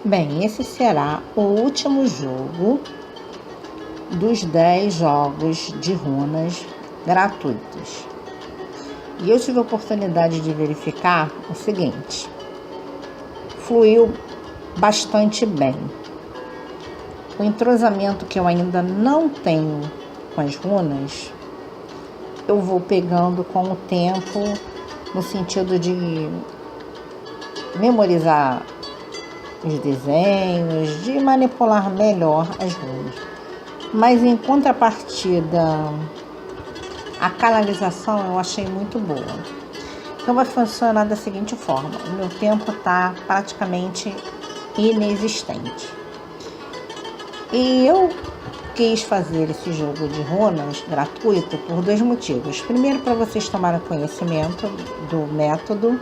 Bem, esse será o último jogo dos 10 jogos de runas gratuitos. E eu tive a oportunidade de verificar o seguinte: fluiu bastante bem. O entrosamento que eu ainda não tenho com as runas, eu vou pegando com o tempo, no sentido de memorizar os desenhos, de manipular melhor as runas. Mas em contrapartida, a canalização eu achei muito boa. Então vai funcionar da seguinte forma: o meu tempo está praticamente inexistente. E eu quis fazer esse jogo de runas gratuito por 2 motivos. Primeiro, para vocês tomarem conhecimento do método,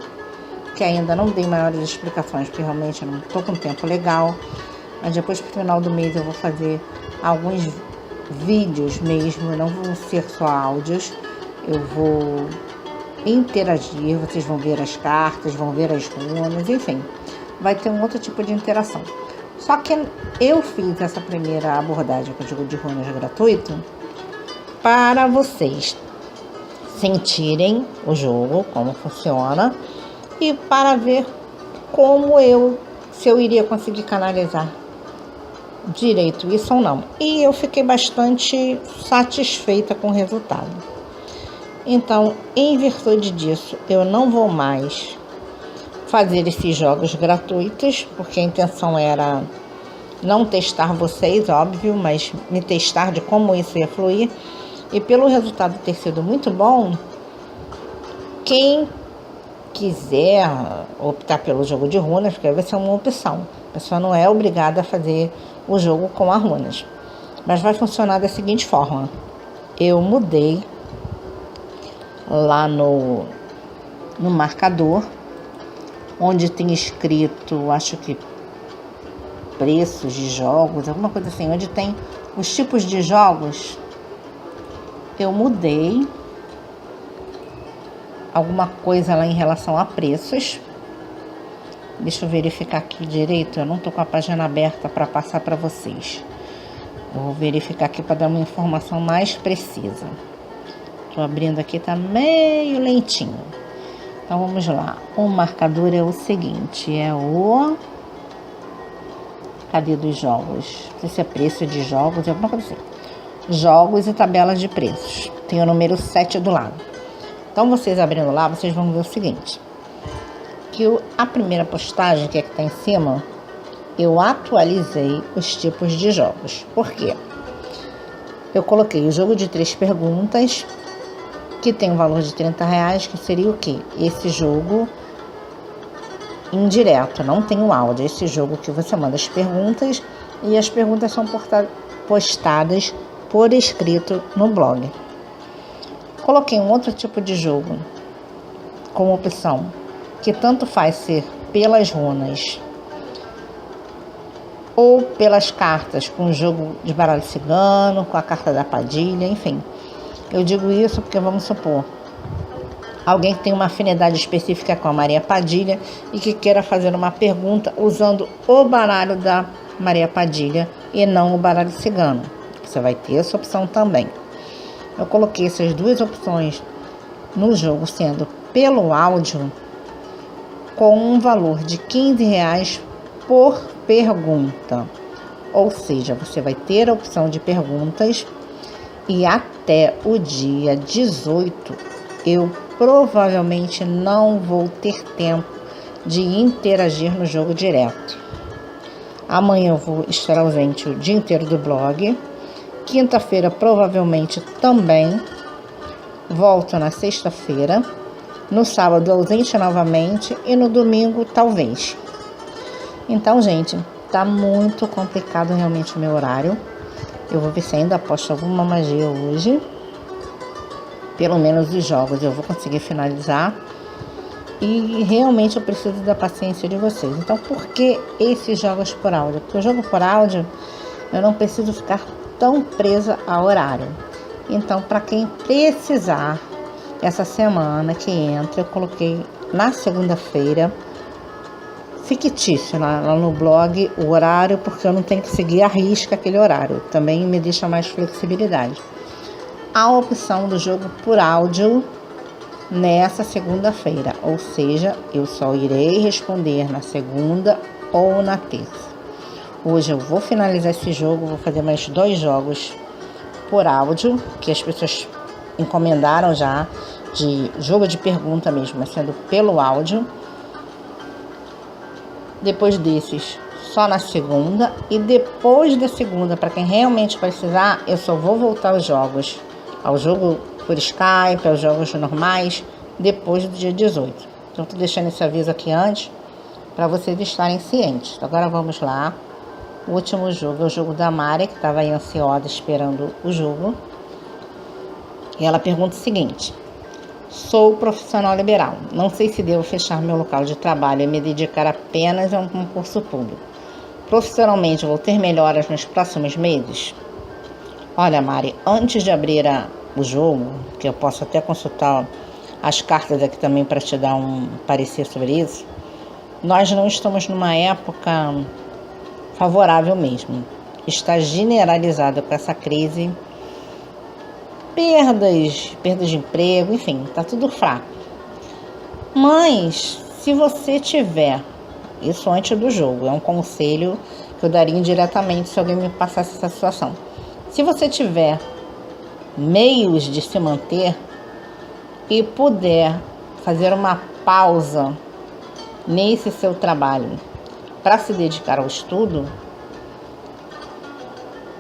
que ainda não dei maiores explicações, porque realmente eu não estou com tempo legal. Mas depois, pro final do mês, eu vou fazer alguns vídeos mesmo, não vão ser só áudios. Eu vou interagir, vocês vão ver as cartas, vão ver as runas, enfim, vai ter um outro tipo de interação. Só que eu fiz essa primeira abordagem com o jogo de runas gratuito para vocês sentirem o jogo, como funciona, e para ver se eu iria conseguir canalizar direito isso ou não. E eu fiquei bastante satisfeita com o resultado. Então, em virtude disso, eu não vou mais fazer esses jogos gratuitos, porque a intenção era não testar vocês, óbvio, mas me testar de como isso ia fluir. E pelo resultado ter sido muito bom, quem quiser optar pelo jogo de runas, porque vai ser uma opção. A pessoa não é obrigada a fazer o jogo com as runas. Mas vai funcionar da seguinte forma: eu mudei lá no marcador, onde tem escrito, acho que preços de jogos, alguma coisa assim, onde tem os tipos de jogos, eu mudei alguma coisa lá em relação a preços. Deixa eu verificar aqui direito, eu não tô com a página aberta para passar para vocês. Eu vou verificar aqui para dar uma informação mais precisa. Tô abrindo aqui, tá meio lentinho. Então vamos lá. O marcador é o seguinte, cadê dos jogos? Não sei se é preço de jogos, alguma coisa assim. Jogos e tabelas de preços. Tem o número 7 do lado. Então vocês abrindo lá, vocês vão ver o seguinte: que a primeira postagem, que é que tá em cima, eu atualizei os tipos de jogos. Por quê? Eu coloquei o jogo de 3 perguntas, que tem um valor de R$30, que seria o quê? Esse jogo indireto, não tem o áudio. Esse jogo que você manda as perguntas e as perguntas são postadas por escrito no blog. Coloquei um outro tipo de jogo como opção, que tanto faz ser pelas runas ou pelas cartas, com o jogo de baralho cigano, com a carta da Padilha, enfim. Eu digo isso porque, vamos supor, alguém que tem uma afinidade específica com a Maria Padilha e que queira fazer uma pergunta usando o baralho da Maria Padilha e não o baralho cigano. Você vai ter essa opção também. Eu coloquei essas 2 opções no jogo, sendo pelo áudio, com um valor de R$15 por pergunta. Ou seja, você vai ter a opção de perguntas e até o dia 18 eu provavelmente não vou ter tempo de interagir no jogo direto. Amanhã eu vou estar ausente o dia inteiro do blog. Quinta-feira provavelmente também. Volto na sexta-feira. No sábado ausente novamente e no domingo talvez. Então, gente, tá muito complicado realmente o meu horário. Eu vou ver se ainda posto alguma magia hoje. Pelo menos os jogos eu vou conseguir finalizar. E realmente eu preciso da paciência de vocês. Então, por que esses jogos por áudio? Porque o jogo por áudio, eu não preciso ficar tão presa a horário. Então, para quem precisar, essa semana que entra, eu coloquei na segunda-feira fictício lá no blog o horário, porque eu não tenho que seguir à risca aquele horário. Também me deixa mais flexibilidade. A opção do jogo por áudio nessa segunda-feira, ou seja, eu só irei responder na segunda ou na terça. Hoje eu vou finalizar esse jogo, vou fazer mais 2 jogos por áudio, que as pessoas encomendaram já, de jogo de pergunta mesmo, mas sendo pelo áudio. Depois desses, só na segunda. E depois da segunda, para quem realmente precisar, eu só vou voltar aos jogos, ao jogo por Skype, aos jogos normais, depois do dia 18. Então, estou deixando esse aviso aqui antes, para vocês estarem cientes. Então, agora vamos lá. O último jogo é o jogo da Mari, que estava aí ansiosa esperando o jogo. E ela pergunta o seguinte: sou profissional liberal. Não sei se devo fechar meu local de trabalho e me dedicar apenas a um concurso público. Profissionalmente, vou ter melhoras nos próximos meses? Olha, Mari, antes de abrir o jogo, que eu posso até consultar as cartas aqui também para te dar um parecer sobre isso, nós não estamos numa época favorável mesmo. Está generalizada com essa crise. Perdas de emprego, enfim, tá tudo fraco. Mas, se você tiver, isso antes do jogo, é um conselho que eu daria indiretamente se alguém me passasse essa situação. Se você tiver meios de se manter e puder fazer uma pausa nesse seu trabalho para se dedicar ao estudo,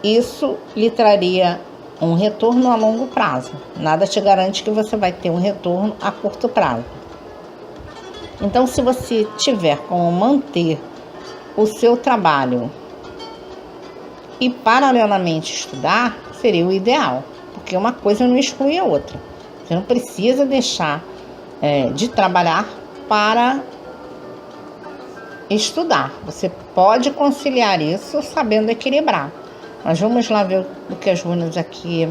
isso lhe traria um retorno a longo prazo. Nada te garante que você vai ter um retorno a curto prazo. Então, se você tiver como manter o seu trabalho e paralelamente estudar, seria o ideal, porque uma coisa não exclui a outra. Você não precisa deixar de trabalhar para estudar. Você pode conciliar isso sabendo equilibrar. Mas vamos lá ver o que as runas aqui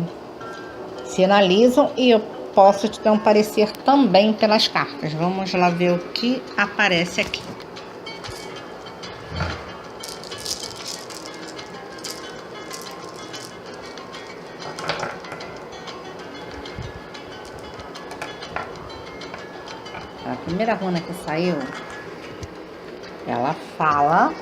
sinalizam e eu posso te dar um parecer também pelas cartas. Vamos lá ver o que aparece aqui. A primeira runa que saiu, ela fala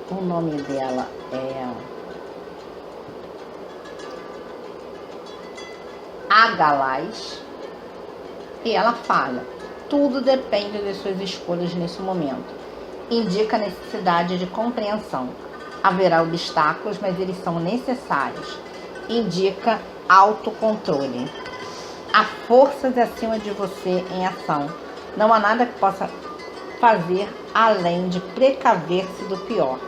o nome dela é Agalás e ela fala: tudo depende das suas escolhas nesse momento. Indica a necessidade de compreensão. Haverá obstáculos, mas eles são necessários. Indica autocontrole. Há forças acima de você em ação. Não há nada que possa fazer além de precaver-se do pior.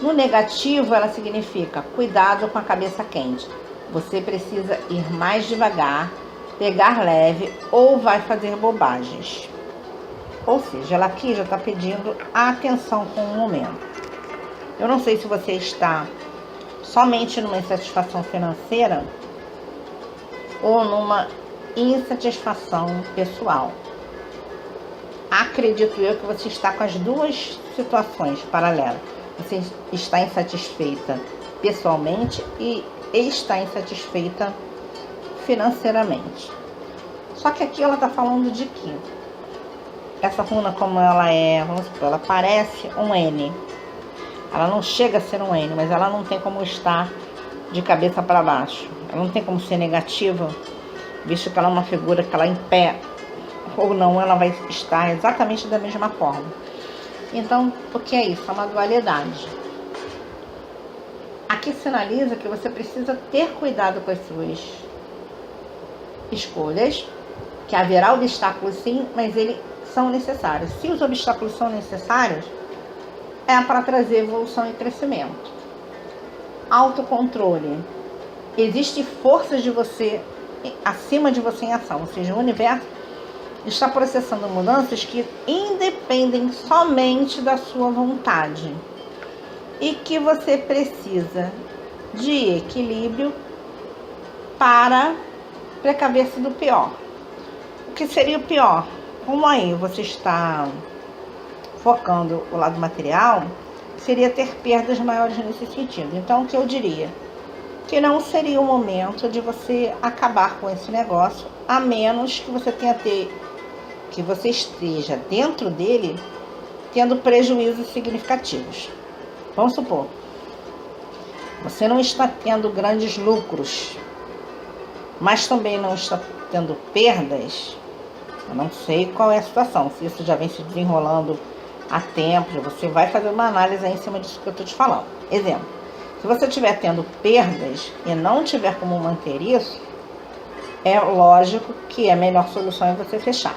No negativo, ela significa cuidado com a cabeça quente. Você precisa ir mais devagar, pegar leve ou vai fazer bobagens. Ou seja, ela aqui já está pedindo atenção com o momento. Eu não sei se você está somente numa insatisfação financeira ou numa insatisfação pessoal. Acredito eu que você está com as duas situações paralelas. Você está insatisfeita pessoalmente e está insatisfeita financeiramente. Só que aqui ela está falando de que essa runa, como ela é, vamos supor, ela parece um N. Ela não chega a ser um N, mas ela não tem como estar de cabeça para baixo. Ela não tem como ser negativa, visto que ela é uma figura que ela em pé ou não, ela vai estar exatamente da mesma forma. Então, o que é isso? É uma dualidade. Aqui sinaliza que você precisa ter cuidado com as suas escolhas, que haverá obstáculos sim, mas eles são necessários. Se os obstáculos são necessários, é para trazer evolução e crescimento. Autocontrole. Existem forças de você, acima de você em ação, ou seja, o universo está processando mudanças que independem somente da sua vontade e que você precisa de equilíbrio para precaver-se do pior. O que seria o pior? Como aí você está focando o lado material, seria ter perdas maiores nesse sentido. Então, o que eu diria? Que não seria o momento de você acabar com esse negócio, a menos que você que você esteja dentro dele tendo prejuízos significativos. Vamos supor, você não está tendo grandes lucros, mas também não está tendo perdas. Eu não sei qual é a situação, se isso já vem se desenrolando há tempo, você vai fazer uma análise aí em cima disso que eu estou te falando. Exemplo, se você estiver tendo perdas e não tiver como manter isso, é lógico que a melhor solução é você fechar.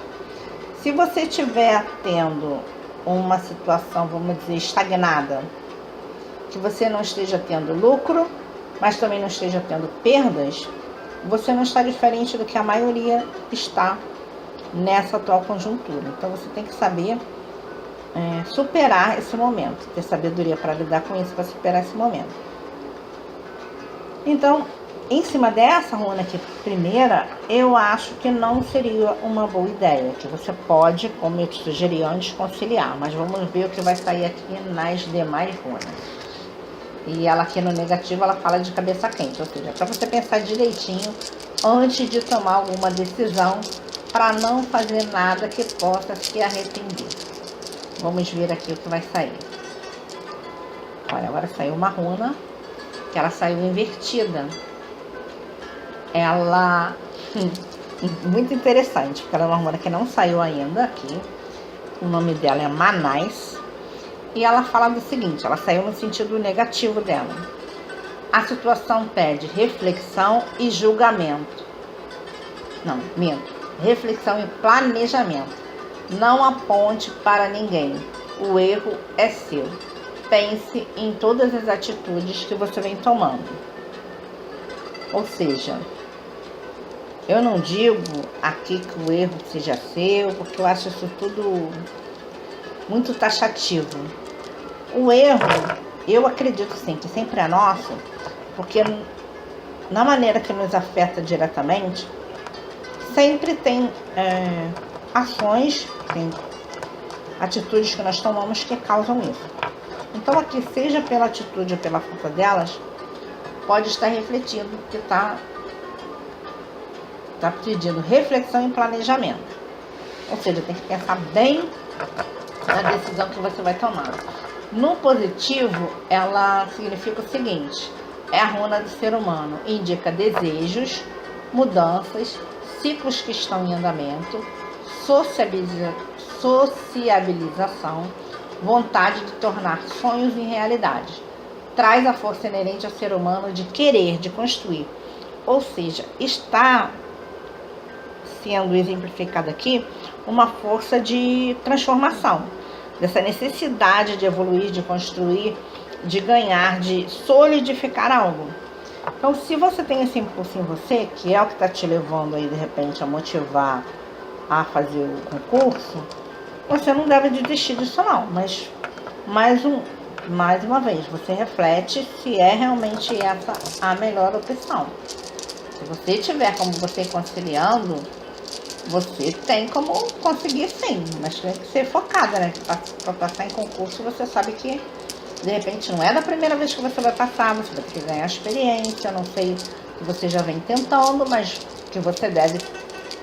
Se você estiver tendo uma situação, vamos dizer, estagnada, que você não esteja tendo lucro, mas também não esteja tendo perdas, você não está diferente do que a maioria está nessa atual conjuntura. Então você tem que saber superar esse momento, ter sabedoria para lidar com isso, para superar esse momento. Então, em cima dessa runa aqui, primeira, eu acho que não seria uma boa ideia, que você pode, como eu te sugeri antes, conciliar, mas vamos ver o que vai sair aqui nas demais runas. E ela aqui no negativo, ela fala de cabeça quente, ou seja, para você pensar direitinho antes de tomar alguma decisão, para não fazer nada que possa se arrepender. Vamos ver aqui o que vai sair. Olha, agora saiu uma runa, que ela saiu invertida. Ela, muito interessante, porque ela é uma runa que não saiu ainda aqui. O nome dela é Manais. E ela fala do seguinte, ela saiu no sentido negativo dela. A situação pede reflexão e julgamento. Não, minto. Reflexão e planejamento. Não aponte para ninguém. O erro é seu. Pense em todas as atitudes que você vem tomando. Ou seja, eu não digo aqui que o erro seja seu, porque eu acho isso tudo muito taxativo. O erro, eu acredito sim, que sempre é nosso, porque na maneira que nos afeta diretamente, sempre tem ações, tem atitudes que nós tomamos que causam isso. Então aqui, seja pela atitude ou pela falta delas, pode estar refletindo que está pedindo reflexão e planejamento. Ou seja, tem que pensar bem na decisão que você vai tomar. No positivo, ela significa o seguinte, é a runa do ser humano, indica desejos, mudanças, ciclos que estão em andamento, sociabilização, vontade de tornar sonhos em realidade. Traz a força inerente ao ser humano de querer, de construir. Ou seja, está sendo exemplificada aqui uma força de transformação, dessa necessidade de evoluir, de construir, de ganhar, de solidificar algo. Então, se você tem esse impulso em você, que é o que está te levando aí, de repente, a motivar a fazer o concurso, você não deve desistir disso não, mas mais uma vez, você reflete se é realmente essa a melhor opção. Se você tiver como você ir conciliando, você tem como conseguir sim, mas tem que ser focada, né? Para passar em concurso, você sabe que de repente não é da primeira vez que você vai passar, você vai ter que ganhar experiência. Eu não sei se você já vem tentando, mas que você deve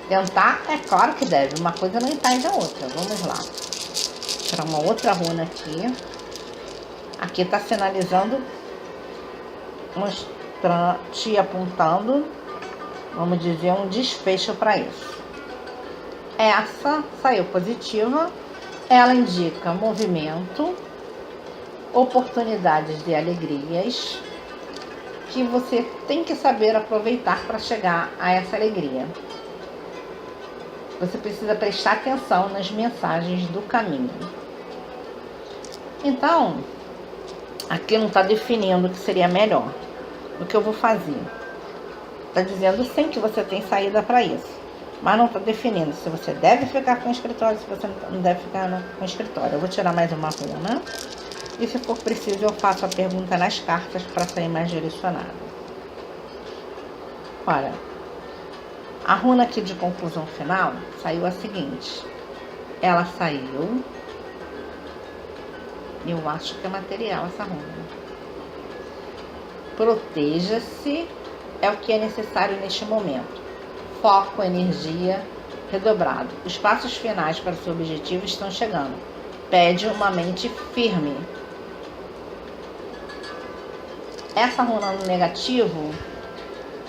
tentar, é claro que deve. Uma coisa não impede a outra. Vamos lá. Vou tirar uma outra runa aqui. Aqui está sinalizando, mostrando, te apontando, vamos dizer, um desfecho para isso. Essa saiu positiva. Ela indica movimento, oportunidades de alegrias que você tem que saber aproveitar para chegar a essa alegria. Você precisa prestar atenção nas mensagens do caminho. Então, aqui não está definindo o que seria melhor. O que eu vou fazer? Está dizendo sim que você tem saída para isso, mas não está definindo se você deve ficar com o escritório, se você não deve ficar com o escritório. Eu vou tirar mais uma runa. E se for preciso, eu faço a pergunta nas cartas para sair mais direcionado. Olha, A runa aqui de conclusão final saiu a seguinte. Ela saiu... Eu acho que é material essa runa. Proteja-se é o que é necessário neste momento. Foco, energia redobrado. Os passos finais para o seu objetivo estão chegando. Pede uma mente firme. Essa runa no negativo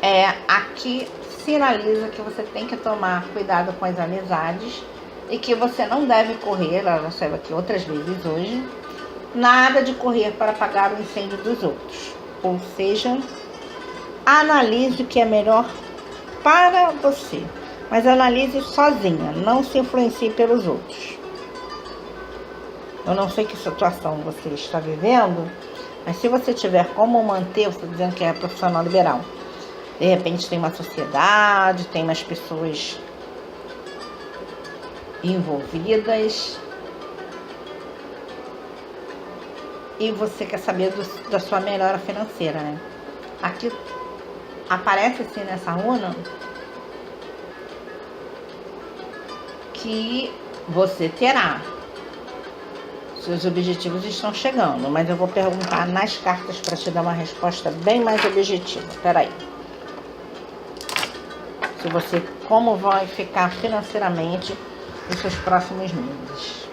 é a que sinaliza que você tem que tomar cuidado com as amizades e que você não deve correr, ela saiu aqui outras vezes hoje, nada de correr para apagar o incêndio dos outros. Ou seja, analise o que é melhor para você, mas analise sozinha, não se influencie pelos outros. Eu não sei que situação você está vivendo, mas se você tiver como manter, você está dizendo que é profissional liberal, de repente tem uma sociedade, tem umas pessoas envolvidas e você quer saber da sua melhora financeira, né? Aqui aparece assim nessa runa que você terá. Seus objetivos estão chegando, mas eu vou perguntar nas cartas para te dar uma resposta bem mais objetiva. Peraí. Se você, como vai ficar financeiramente nos seus próximos meses.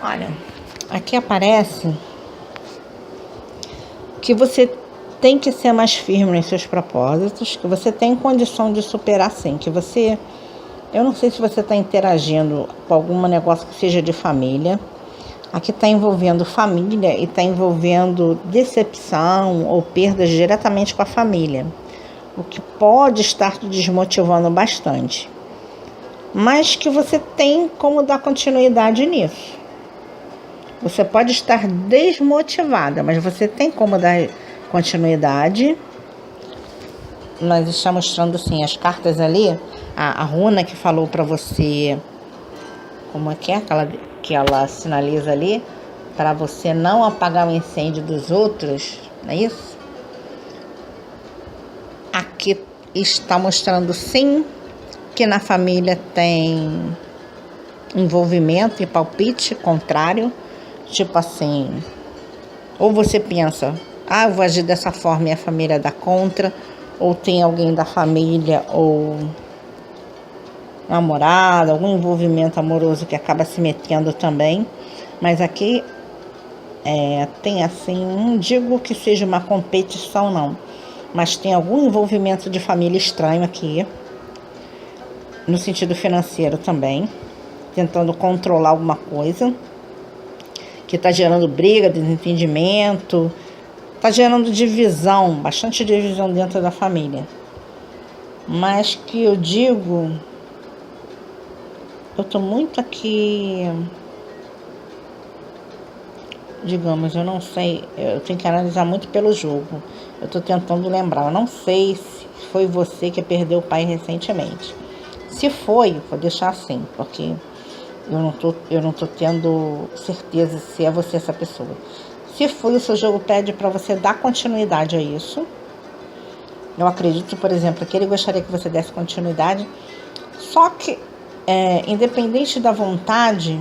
Olha, aqui aparece que você tem que ser mais firme nos seus propósitos, que você tem condição de superar sim, que você... Eu não sei se você está interagindo com algum negócio que seja de família. Aqui está envolvendo família e está envolvendo decepção ou perdas diretamente com a família, o que pode estar te desmotivando bastante. Mas que você tem como dar continuidade nisso. Você pode estar desmotivada, mas você tem como dar continuidade. Nós estamos mostrando assim as cartas ali, a runa que falou para você, como é que ela sinaliza ali, para você não apagar o incêndio dos outros, não é isso? Aqui está mostrando sim que na família tem envolvimento e palpite contrário. Tipo assim, ou você pensa, eu vou agir dessa forma e a família dá contra, ou tem alguém da família ou namorado, algum envolvimento amoroso que acaba se metendo também. Mas aqui tem assim, não digo que seja uma competição não, mas tem algum envolvimento de família estranho aqui, no sentido financeiro também, tentando controlar alguma coisa, que está gerando briga, desentendimento, está gerando divisão, bastante divisão dentro da família. Mas que eu digo, eu estou muito aqui, digamos, eu não sei, eu tenho que analisar muito pelo jogo. Eu estou tentando lembrar, eu não sei se foi você que perdeu o pai recentemente. Se foi, vou deixar assim, porque eu não tô tendo certeza se é você essa pessoa. Se foi, o seu jogo pede para você dar continuidade a isso. Eu acredito, por exemplo, que ele gostaria que você desse continuidade. Só que, independente da vontade,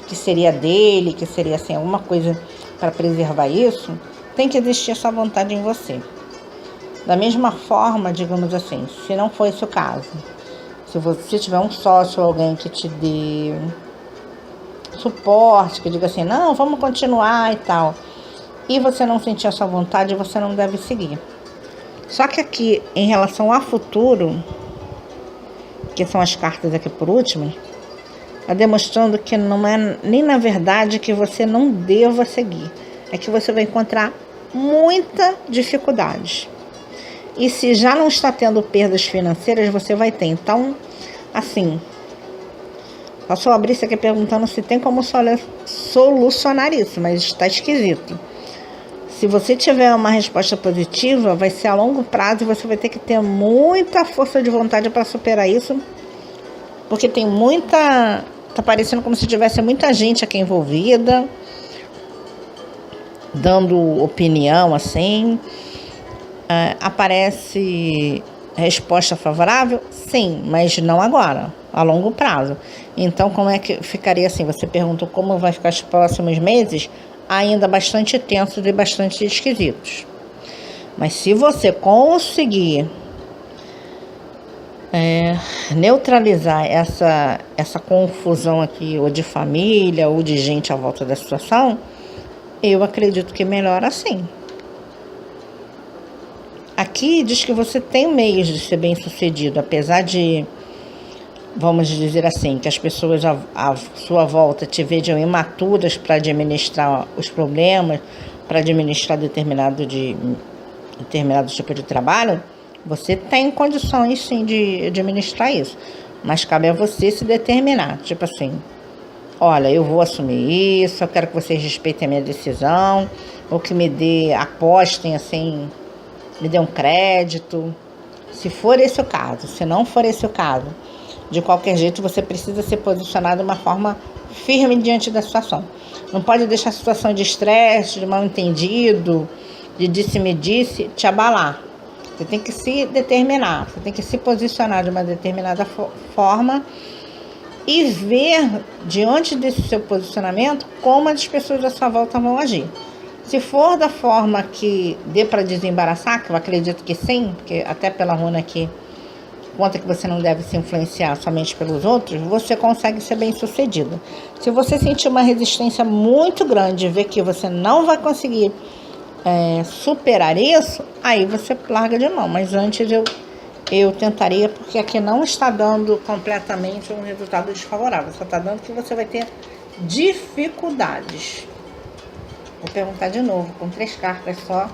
que seria dele, que seria assim, alguma coisa para preservar isso, tem que existir essa vontade em você. Da mesma forma, digamos assim, se não for esse o caso, se você tiver um sócio ou alguém que te dê suporte, que diga assim, não, vamos continuar e tal, e você não sentir essa vontade, você não deve seguir. Só que aqui, em relação ao futuro, que são as cartas aqui por último, está demonstrando que não é nem na verdade que você não deva seguir, é que você vai encontrar muita dificuldade. E se já não está tendo perdas financeiras, você vai ter. Então, assim, posso abrir isso aqui perguntando se tem como solucionar isso, mas está esquisito. Se você tiver uma resposta positiva, vai ser a longo prazo e você vai ter que ter muita força de vontade para superar isso, porque tem muita... Tá parecendo como se tivesse muita gente aqui envolvida, dando opinião, assim. Aparece resposta favorável? Sim, mas não agora, a longo prazo. Então, como é que ficaria assim? Você perguntou como vai ficar os próximos meses? Ainda bastante tensos e bastante esquisitos. Mas se você conseguir neutralizar essa confusão aqui, ou de família, ou de gente à volta da situação, eu acredito que melhora assim. Aqui diz que você tem meios de ser bem sucedido, apesar de, vamos dizer assim, que as pessoas à sua volta te vejam imaturas para administrar os problemas, para administrar determinado tipo de trabalho. Você tem condições sim de administrar isso, mas cabe a você se determinar, tipo assim, olha, eu vou assumir isso, eu quero que vocês respeitem a minha decisão, ou que apostem assim, me dê um crédito, se for esse o caso. Se não for esse o caso, de qualquer jeito você precisa se posicionar de uma forma firme diante da situação. Não pode deixar a situação de estresse, de mal entendido, de disse-me-disse te abalar. Você tem que se determinar, você tem que se posicionar de uma determinada forma e ver, diante desse seu posicionamento, como as pessoas à sua volta vão agir. Se for da forma que dê para desembaraçar, que eu acredito que sim, porque até pela runa aqui conta que você não deve se influenciar somente pelos outros, você consegue ser bem sucedido. Se você sentir uma resistência muito grande e ver que você não vai conseguir superar isso, aí você larga de mão. Mas antes eu tentaria, porque aqui não está dando completamente um resultado desfavorável, só está dando que você vai ter dificuldades. Vou perguntar de novo, com 3 cartas só,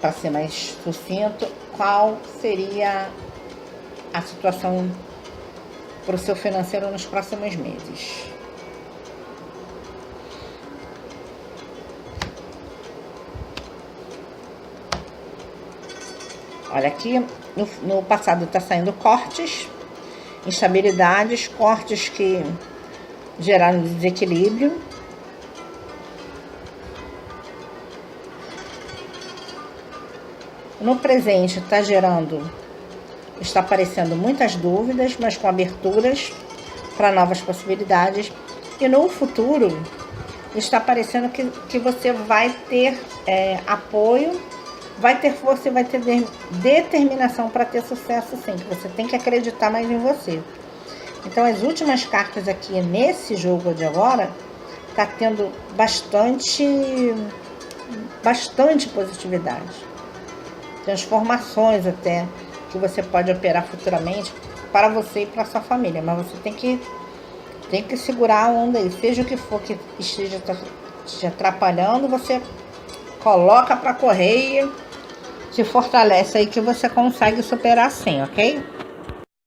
para ser mais sucinto, qual seria a situação para o seu financeiro nos próximos meses. Olha, aqui no passado está saindo cortes, instabilidades, cortes que geraram desequilíbrio. No presente está aparecendo muitas dúvidas, mas com aberturas para novas possibilidades. E no futuro está aparecendo que você vai ter apoio, vai ter força e vai ter determinação para ter sucesso sim, que você tem que acreditar mais em você. Então as últimas cartas aqui nesse jogo de agora está tendo bastante positividade. Transformações até, que você pode operar futuramente para você e para sua família. Mas você tem que segurar a onda aí. Seja o que for que esteja te atrapalhando, você coloca para correr e se fortalece aí que você consegue superar sim, ok?